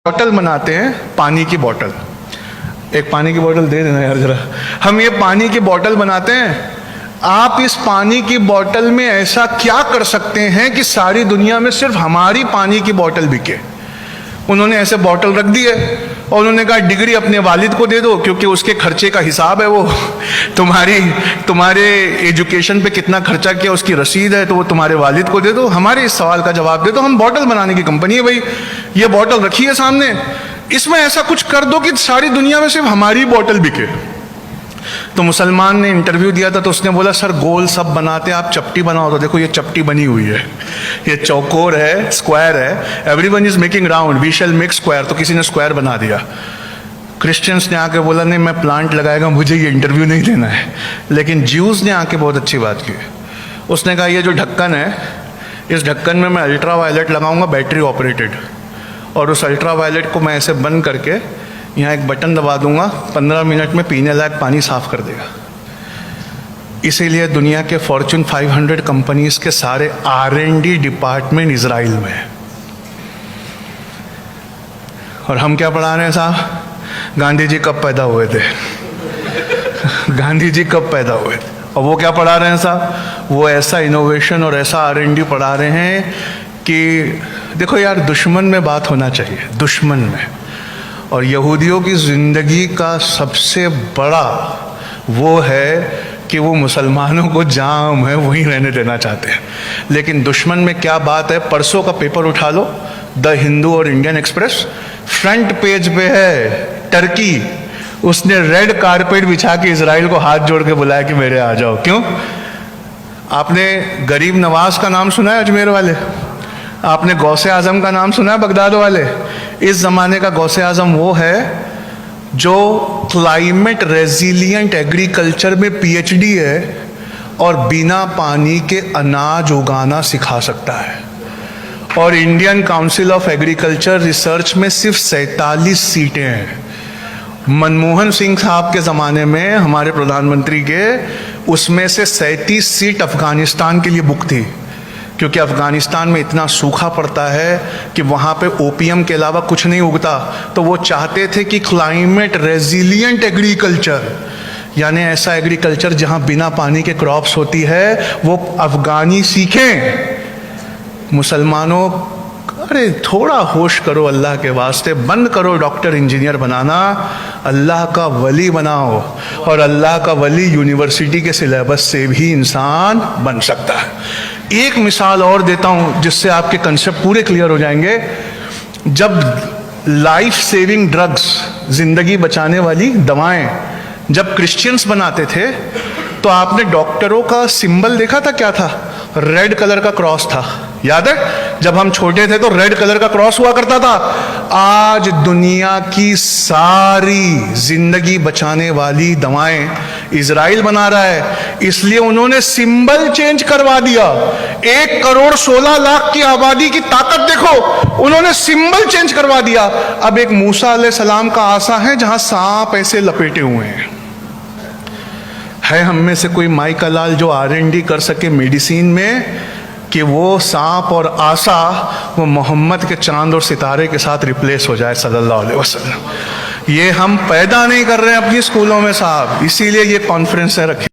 Bottle बनाते हैं, पानी की बॉटल। एक पानी की बॉटल दे देना यार जरा। हम ये पानी की बॉटल बनाते हैं, आप इस पानी की बॉटल में ऐसा क्या कर सकते हैं कि सारी दुनिया में सिर्फ हमारी पानी की बॉटल बिके। उन्होंने ऐसे बॉटल रख दी है और उन्होंने कहा डिग्री अपने वालिद को दे दो, क्योंकि उसके खर्चे का हिसाब है वो। तुम्हारे एजुकेशन पे कितना खर्चा किया उसकी रसीद है, तो वो तुम्हारे वालिद को दे दो। हमारे इस सवाल का जवाब दे दो। हम बॉटल बनाने की कंपनी है भाई, ये बॉटल रखी है सामने, इसमें ऐसा कुछ कर दो कि सारी दुनिया में सिर्फ हमारी बॉटल बिके। तो मुसलमान ने इंटरव्यू दिया था, तो उसने बोला सर गोल सब बनाते हैं, आप चपटी बनाओ। तो देखो ये चपटी बनी हुई है, ये चौकोर है, स्क्वायर है। Everyone is making round, we shall make square. तो किसी ने स्क्वायर बना दिया। क्रिश्चियंस ने आके बोला नहीं मैं प्लांट लगाएगा, मुझे ये इंटरव्यू नहीं देना है। लेकिन ज्यूज ने आके बहुत अच्छी बात की। उसने कहा ये जो ढक्कन है, इस ढक्कन में मैं अल्ट्रा वायलेट लगाऊंगा, बैटरी ऑपरेटेड, और उस अल्ट्रा वायलेट को मैं ऐसे बंद करके यहाँ एक बटन दबा दूंगा, 15 मिनट में पीने लायक पानी साफ कर देगा। इसीलिए दुनिया के फॉर्च्यून 500 कंपनीज के सारे R&D डिपार्टमेंट इजराइल में है। और हम क्या पढ़ा रहे हैं साहब? गांधी जी कब पैदा हुए थे? गांधी जी कब पैदा हुए थे? और वो क्या पढ़ा रहे हैं साहब? वो ऐसा इनोवेशन और ऐसा R&D पढ़ा रहे हैं कि देखो यार, दुश्मन में बात होना चाहिए, दुश्मन में। और यहूदियों की ज़िंदगी का सबसे बड़ा वो है कि वो मुसलमानों को जहाँ है वहीं रहने देना चाहते हैं। लेकिन दुश्मन में क्या बात है? परसों का पेपर उठा लो, द हिंदू और इंडियन एक्सप्रेस, फ्रंट पेज पे है टर्की, उसने रेड कारपेट बिछा के इजराइल को हाथ जोड़ के बुलाया कि मेरे आ जाओ। क्यों? आपने गरीब नवाज का नाम सुना है अजमेर वाले? आपने गौसे आजम का नाम सुना है बगदाद वाले? इस ज़माने का गौसे आजम वो है जो क्लाइमेट रेजिलिएंट एग्रीकल्चर में PhD है और बिना पानी के अनाज उगाना सिखा सकता है। और Indian council of agriculture research में सिर्फ 47 सीटें हैं। मनमोहन सिंह साहब के ज़माने में, हमारे प्रधानमंत्री के, उसमें से 37 सीट अफगानिस्तान के लिए बुक थी, क्योंकि अफगानिस्तान में इतना सूखा पड़ता है कि वहाँ पे ओपियम के अलावा कुछ नहीं उगता। तो वो चाहते थे कि क्लाइमेट रेजिलिएंट एग्रीकल्चर, यानी ऐसा एग्रीकल्चर जहाँ बिना पानी के क्रॉप्स होती है, वो अफगानी सीखें। मुसलमानों, अरे थोड़ा होश करो अल्लाह के वास्ते, बंद करो डॉक्टर इंजीनियर बनाना, अल्लाह का वली बनाओ। और अल्लाह का वली यूनिवर्सिटी के सिलेबस से भी इंसान बन सकता है। एक मिसाल और देता हूं जिससे आपके कंसेप्ट पूरे क्लियर हो जाएंगे। जब लाइफ सेविंग ड्रग्स, जिंदगी बचाने वाली दवाएं, जब क्रिश्चियंस बनाते थे, तो आपने डॉक्टरों का सिंबल देखा था? क्या था? रेड कलर का क्रॉस था, याद है? जब हम छोटे थे तो रेड कलर का क्रॉस हुआ करता था। आज दुनिया की सारी जिंदगी बचाने वाली दवाएं इजराइल बना रहा है, इसलिए उन्होंने सिंबल चेंज करवा दिया। 1 करोड़ 16 लाख की आबादी की ताकत देखो, उन्होंने सिंबल चेंज करवा दिया। अब एक मूसा अलैहिस्सलाम का आसा है जहां सांप ऐसे लपेटे हुए हैं। है हम में से कोई माई का लाल जो R&D कर सके मेडिसिन में, कि वो सांप और आसा वो मोहम्मद के चांद और सितारे के साथ रिप्लेस हो जाए सल्लल्लाहु अलैहि वसल्लम? ये हम पैदा नहीं कर रहे हैं अपनी स्कूलों में साहब, इसीलिए ये कॉन्फ्रेंस है रखी।